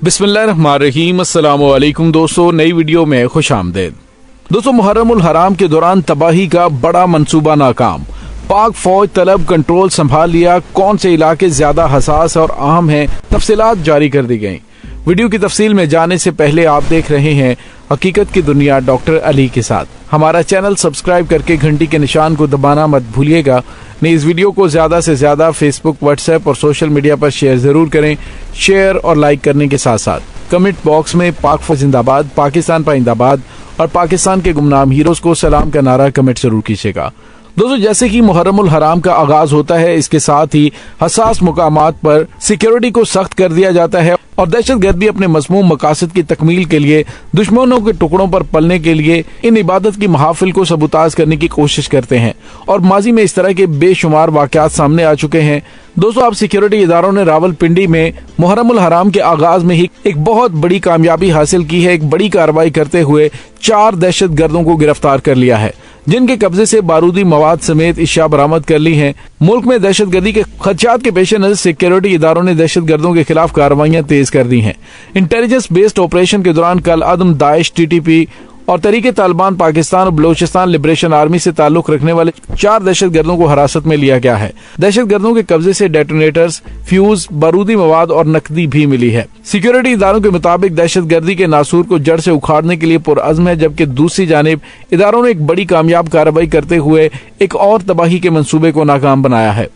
बिस्मिल्लाहिर्रहमानिर्रहीम। अस्सलाम वालेकुम दोस्तों, नई वीडियो में खुश आमदेद। दोस्तों, मुहर्रमुल हराम के दौरान तबाही का बड़ा मंसूबा नाकाम। पाक फौज तलब कंट्रोल संभाल लिया। कौन से इलाके ज्यादा हसास और अहम हैं, तफसीलात जारी कर दी गई। वीडियो की तफसील में जाने से पहले आप देख रहे हैं हकीकत की दुनिया डॉक्टर अली के साथ। हमारा चैनल सब्सक्राइब करके घंटी के निशान को दबाना मत भूलिएगा। नहीं, इस वीडियो को ज्यादा से ज्यादा फेसबुक, व्हाट्सएप और सोशल मीडिया पर शेयर जरूर करें। शेयर और लाइक करने के साथ साथ कमेंट बॉक्स में पाक फौज जिंदाबाद, पाकिस्तान पाइंदाबाद और पाकिस्तान के गुमनाम हीरोज को सलाम का नारा कमेंट जरूर कीजिएगा। दोस्तों, जैसे कि मुहर्रमुल हराम का आगाज होता है, इसके साथ ही हसास मुकामात पर सिक्योरिटी को सख्त कर दिया जाता है और दहशतगर्द भी अपने मज़मूम मकासद की तकमील के लिए दुश्मनों के टुकड़ों पर पलने के लिए इन इबादत की महाफिल को सबूताज करने की कोशिश करते हैं और माजी में इस तरह के बेशुमार वाक़यात सामने आ चुके हैं। दोस्तों, अब सिक्योरिटी इदारों ने रावलपिंडी में मुहर्रमुल हराम के आगाज में ही एक बहुत बड़ी कामयाबी हासिल की है। एक बड़ी कार्रवाई करते हुए 4 दहशतगर्दों को गिरफ्तार कर लिया है, जिनके कब्जे से बारूदी मवाद समेत अशिया बरामद कर ली हैं। मुल्क में दहशतगर्दी के खदशात के पेश नजर सिक्योरिटी इदारों ने दहशतगर्दों के खिलाफ कार्रवाइयां तेज कर दी हैं। इंटेलिजेंस बेस्ड ऑपरेशन के दौरान कल अदम, दाइश, टीटीपी और तरीके तालिबान पाकिस्तान और बलोचिस्तान लिबरेशन आर्मी से ताल्लुक रखने वाले 4 दहशतगर्दों को हिरासत में लिया गया है। दहशतगर्दों के कब्जे से डेटोनेटर्स, फ्यूज, बारूदी मवाद और नकदी भी मिली है। सिक्योरिटी इदारों के मुताबिक दहशतगर्दी के नासूर को जड़ से उखाड़ने के लिए पुरअज़्म है, जबकि दूसरी जानिब इदारों ने एक बड़ी कामयाब कार्रवाई करते हुए एक और तबाही के मंसूबे को नाकाम बनाया है।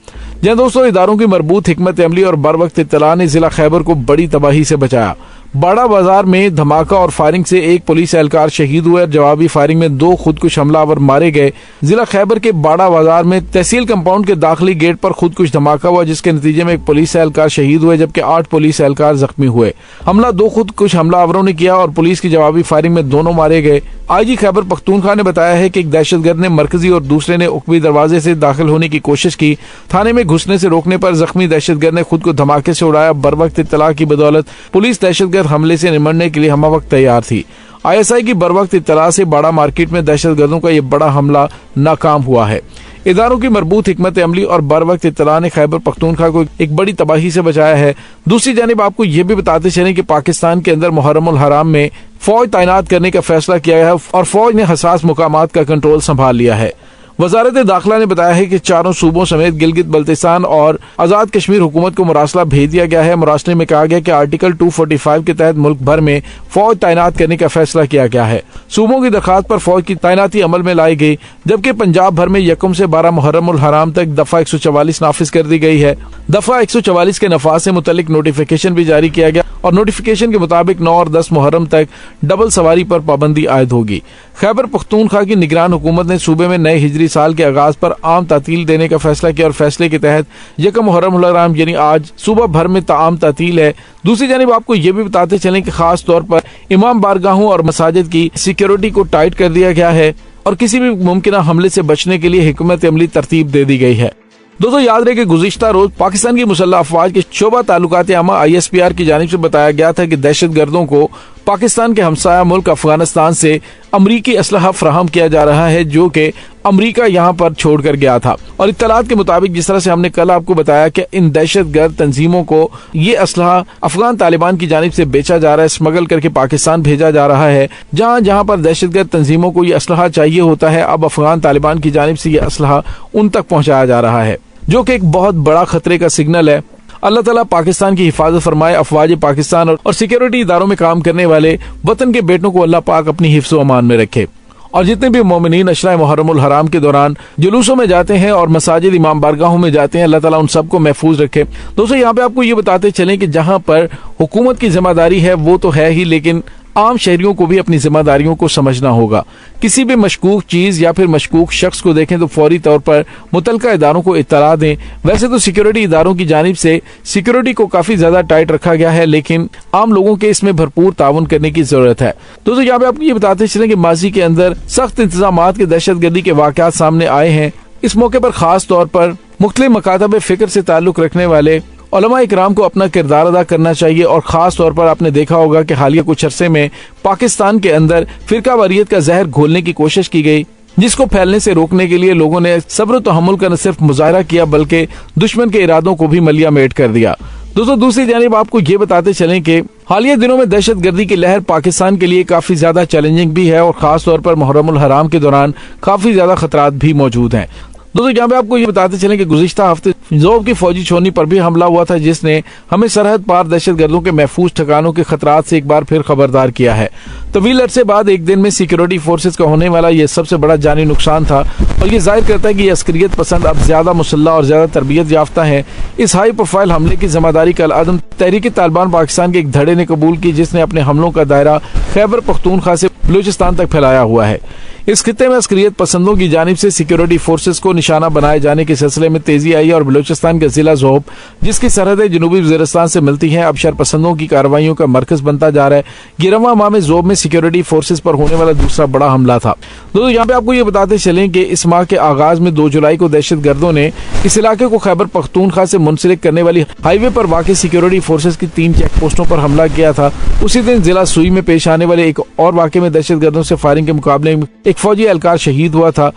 जहाँ दोस्तों, इदारों की मरबूत हिकमत अमली और बरवक्त इत्तला ने जिला खैबर को बड़ी तबाही से बचाया। बाड़ा बाजार में धमाका और फायरिंग से एक पुलिस एहलकार शहीद हुए और जवाबी फायरिंग में 2 खुदकुश हमलावर मारे गए। जिला खैबर के बाड़ा बाजार में तहसील कंपाउंड के दाखिली गेट पर खुदकुश धमाका हुआ, जिसके नतीजे में एक पुलिस एहलकार शहीद हुए जबकि 8 पुलिस एहलकार जख्मी हुए। हमला 2 खुदकुश हमलावरों ने किया और पुलिस की जवाबी फायरिंग में दोनों मारे गए। आईजी खैबर पख्तूनख्वा ने बताया है कि एक दहशतगर्द ने मरकजी और दूसरे ने उकबी दरवाजे से दाखिल होने की कोशिश की। थाने में घुसने से रोकने पर जख्मी दहशतगर्द ने खुद को धमाके से उड़ाया। बरवक्त इत्तला की बदौलत पुलिस दहशतगर्द हमले से निमटने के लिए हमवक्त तैयार थी। आईएसआई की बरवक्त इत्तला से बाड़ा मार्केट में दहशतगर्दों का ये बड़ा हमला नाकाम हुआ है। इदारों की मरबूत हिकमत अमली और बरवक्त इत्तला ने खैबर पख्तूनख्वा को एक बड़ी तबाही से बचाया है। दूसरी जानिब आपको ये भी बताते चलें कि पाकिस्तान के अंदर मुहर्रमुल हराम में फौज तैनात करने का फैसला किया गया है और फौज ने हसास मुकामात का कंट्रोल संभाल लिया है। वजारत दाखिला ने बताया है कि 4 सूबों समेत गिलगित बल्तिस्तान और आजाद कश्मीर हुकूमत को मुरासला भेज दिया गया है। मुरासले में कहा गया कि आर्टिकल 245 के तहत मुल्क भर में फौज तैनात करने का फैसला किया गया है। सूबों की दरखास्त पर फौज की तैनाती अमल में लाई गई, जबकि पंजाब भर में 1 से 12 मुहर्रमुल हराम तक दफा 144 नाफिज कर दी गई है। दफा 144 के नफाज से मुतल्लिक नोटिफिकेशन भी जारी किया गया और नोटिफिकेशन के मुताबिक 9 और 10 मुहर्रम तक डबल सवारी पर पाबंदी आयद होगी। खैबर पख्तूनख्वा की निगरान हुकूमत ने सूबे में नए हिजरी साल के आगाज पर आम तातील देने का फैसला किया और फैसले के तहत 1 मुहर्रमुल हराम यानी आज सुबह भर में ताम तातील है। दूसरी जानिब आपको ये भी बताते चलें कि खास तौर पर इमाम बारगाहों और मसाजिद की सिक्योरिटी को टाइट कर दिया गया है और किसी भी मुमकिन हमले से बचने के लिए हिकमत अमली तरतीब दे दी गई है। दोस्तों, याद रहे कि गुज़िश्ता रोज पाकिस्तान की मुसल्लह अफवाज के शोबा ताल्लुकात आमा ISPR की जानिब से बताया गया था कि दहशतगर्दों को पाकिस्तान के हमसाया मुल्क अफगानिस्तान से अमरीकी असलहा फराहम किया जा रहा है, जो कि अमरीका यहाँ पर छोड़ कर गया था। और इत्तलात के मुताबिक, जिस तरह से हमने कल आपको बताया कि इन दहशतगर्द तंजीमों को ये असलहा अफगान तालिबान की जानिब से बेचा जा रहा है, स्मगल करके पाकिस्तान भेजा जा रहा है। जहाँ जहाँ पर दहशतगर्द तंजीमों को ये असलहा चाहिए होता है, अब अफगान तालिबान की जानिब से ये असलहा उन तक पहुँचाया जा रहा है, जो कि एक बहुत बड़ा खतरे का सिग्नल है। अल्लाह ताला पाकिस्तान की हिफाजत फरमाए। अफवाज पाकिस्तान और सिक्योरिटी इदारों में काम करने वाले वतन के बेटों को अल्लाह पाक अपनी हिफ्ज़ व अमान में रखे। और जितने भी मोमिनीन अशरा मुहर्रमुल हराम के दौरान जुलूसों में जाते हैं और मसाजिद, इमाम बारगाहों में जाते हैं, अल्लाह ताला उन सबको महफूज रखे। दोस्तों, यहाँ पे आपको ये बताते चलें कि जहाँ पर हुकूमत की जिम्मेदारी है वो तो है ही, लेकिन आम शहरियों को भी अपनी जिम्मेदारियों को समझना होगा। किसी भी मशकूक चीज या फिर मशकूक शख्स को देखें तो फौरी तौर पर मुतलका इदारों को इत्तला दें। वैसे तो सिक्योरिटी इदारों की जानिब से सिक्योरिटी को काफी ज्यादा टाइट रखा गया है, लेकिन आम लोगों के इसमें भरपूर ताउन करने की जरूरत है। दोस्तों, यहाँ पे आपको ये बताते चलें कि माजी के अंदर सख्त इंतजामात के दहशतगर्दी के वाकयात सामने आए हैं। इस मौके पर खास तौर पर मुख्तलिफ मकातब फिक्र से ताल्लुक रखने वाले उलमा इकराम को अपना किरदार अदा करना चाहिए। और खास तौर पर आपने देखा होगा कि हालिया कुछ अरसे में पाकिस्तान के अंदर फिरका वारियत का जहर घोलने की कोशिश की गई, जिसको फैलने से रोकने के लिए लोगों ने सब्र तहम्मुल का न सिर्फ मुजाहरा किया बल्कि दुश्मन के इरादों को भी मलिया मेट कर दिया। दोस्तों दूसरी जानिब आपको ये बताते चलें कि हालिया दिनों में दहशत गर्दी की लहर पाकिस्तान के लिए काफी ज्यादा चैलेंजिंग भी है और खास तौर पर मुहर्रमुल हराम के दौरान काफी ज्यादा खतरात भी मौजूद हैं। दोस्तों यहाँ पे आपको ये बताते चलें कि गुज़िश्ता हफ्ते ज़ोब की फौजी छोरनी पर भी हमला हुआ था, जिसने हमें सरहद पार दहशत गर्दों के महफूज ठिकानों के खतरात से एक बार फिर खबरदार किया है। तवील अरसे बाद एक दिन में सिक्योरिटी फोर्सेस का होने वाला ये सबसे बड़ा जानी नुकसान था और ये जाहिर करता है कि ये अस्करियत पसंद अब ज्यादा मुसल्लह और ज्यादा तरबियत याफ्ता है। इस हाई प्रोफाइल हमले की जिम्मेदारी कल अदम तहरीक तालिबान पाकिस्तान के एक धड़े ने कबूल की, जिसने अपने हमलों का दायरा खैबर पख्तूनख्वा से बलूचिस्तान तक फैलाया हुआ है। इस खित्ते में अस्करियत पसंदों की जानिब से सिक्योरिटी फोर्सेस को निशाना बनाए जाने के सिलसिले में तेजी आई और बलूचिस्तान का जिला ज़ोब, जिसकी सरहदें जनूबी वज़ीरिस्तान से मिलती हैं, अब शरपसंदों की कार्रवाइयों का मरकज बनता जा रहा है। 11वां माह में ज़ोब में सिक्योरिटी फोर्सेस पर होने वाला दूसरा बड़ा हमला था। दोस्तों यहाँ पे आपको ये बताते चलें कि इस माह के आगाज में 2 जुलाई को दहशत गर्दों ने इस इलाके को खैबर पख्तूनख्वा से मुंसलिक करने वाली हाईवे पर वाक़ई सिक्योरिटी फोर्सेस की 3 चेक पोस्टों पर हमला किया था। उसी दिन जिला सुई में पेश आने वाले एक और वाक़े में दहशत गर्दों से फायरिंग के मुकाबले में एक फौजी एहलकार शहीद हुआ था।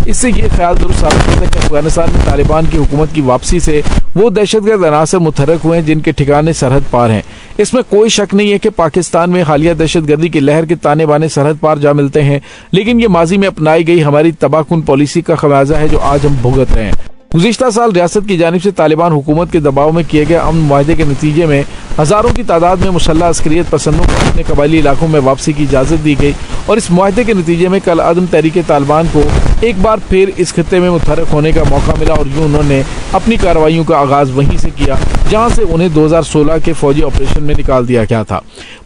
इससे ये ख्याल दुरुस्त साबित होता है कि अफगानिस्तान में तालिबान की हुकूमत की वापसी से वो दहशतगर्द अनासर मुतहर्रिक हुए हैं जिनके ठिकाने सरहद पार हैं। इसमें कोई शक नहीं है कि पाकिस्तान में हालिया दहशतगर्दी की लहर के ताने बाने सरहद पार जा मिलते हैं, लेकिन ये माजी में अपनाई गई हमारी तबाहकुन पॉलिसी का खमियाजा है जो आज हम भुगत रहे हैं। गुज़िश्ता साल रियासत की जानिब से तालिबान हुकूमत के दबाव में किए गए अमन मुआहदे के नतीजे में हजारों की तादाद में मुसल्लह अस्करियत पसंदों को अपने कबायली इलाकों में वापसी की इजाज़त दी गई और इस मुआहदे के नतीजे में कल अदम तहरीक तालिबान को एक बार फिर इस खित्ते में मुतहर्रिक होने का मौका मिला और यूं उन्होंने अपनी कार्रवाइयों का आगाज वहीं से किया जहां से उन्हें 2016 के फौजी ऑपरेशन में निकाल दिया गया था।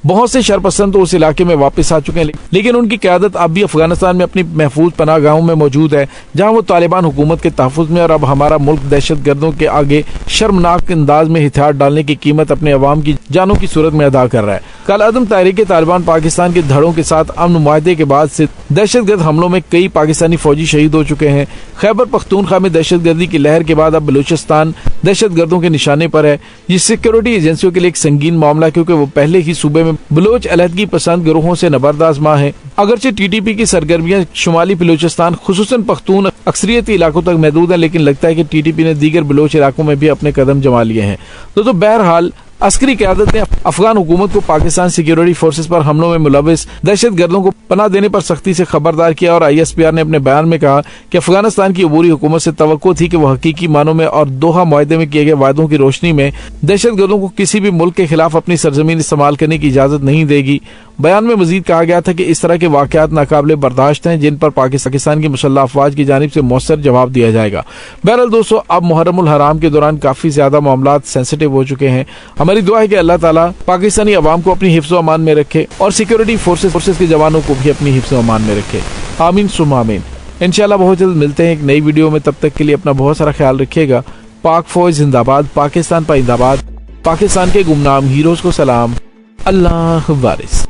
बहुत से शरपसंद तो उस इलाके में वापस आ चुके हैं, लेकिन उनकी क़यादत अब भी अफगानिस्तान में अपनी महफूज पनाहगाहों में मौजूद है, जहां वो तालिबान हुकूमत के तहफ़्फ़ुज़ में और अब हमारा मुल्क दहशत गर्दों के आगे शर्मनाक अंदाज में हथियार डालने की कीमत अपने अवाम की जानों की सूरत में अदा कर रहा है। कल अदम तहरीक तालिबान पाकिस्तान के धड़ों के साथ अमन मुआहदे के बाद से दहशतगर्द हमलों में कई पाकिस्तानी फौजी शहीद हो चुके हैं। खैबर पख्तूनख्वा में दहशतगर्दी की लहर के बाद अब बलूचिस्तान दहशतगर्दों के निशाने पर है। ये सिक्योरिटी एजेंसियों के लिए एक संगीन मामला, क्योंकि वो पहले ही सूबे में बलोच अलहदगी पसंद गिरोहों से नबर्द आज़मा है। अगरचे टीटीपी की सरगर्मियां शुमाली बलूचिस्तान खुसूसन पख्तून अक्सरियती इलाकों तक महदूद है, लेकिन लगता है कि टीटीपी ने दीगर बलोच इलाकों में भी अपने कदम जमा लिए हैं। तो बहरहाल अस्करी क़यादत ने अफगान हुकूमत को पाकिस्तान सिक्योरिटी फोर्सेस पर हमलों में मुलविस दहशत गर्दों को पनाह देने पर सख्ती से खबरदार किया और ISPR ने अपने बयान में कहा कि अफगानिस्तान की अबूरी हुकूमत से तवक्को थी कि वह हकीकी मानों में और दोहा मुआहदे में किए गए वायदों की रोशनी में दहशत गर्दों को किसी भी मुल्क के खिलाफ अपनी सरजमीन इस्तेमाल करने की इजाजत नहीं देगी। बयान में मजीद कहा गया था कि इस तरह के वाकयात नाकाबिले बर्दाश्त हैं जिन पर पाकिस्तान की मुसल्लह अफवाज की जानिब से मौसर जवाब दिया जाएगा। बहरहाल दोस्तों, अब मुहर्रमुल हराम के दौरान काफी ज्यादा मामलात सेंसिटिव हो चुके हैं। हमारी दुआ है कि अल्लाह ताला पाकिस्तानी अवाम को अपनी हिफ्ज़ व अमान में रखे और सिक्योरिटी फोर्सेस के जवानों को भी अपनी हिफ्ज़ व अमान में रखे। आमीन सुम्मा आमीन। इंशाअल्लाह बहुत जल्द मिलते हैं एक नई वीडियो में। तब तक के लिए अपना बहुत सारा ख्याल रखिएगा। पाक फौज जिंदाबाद, पाकिस्तान पाइंदाबाद, पाकिस्तान के गुमनाम हीरोज को सलाम। अल्लाह वारिस।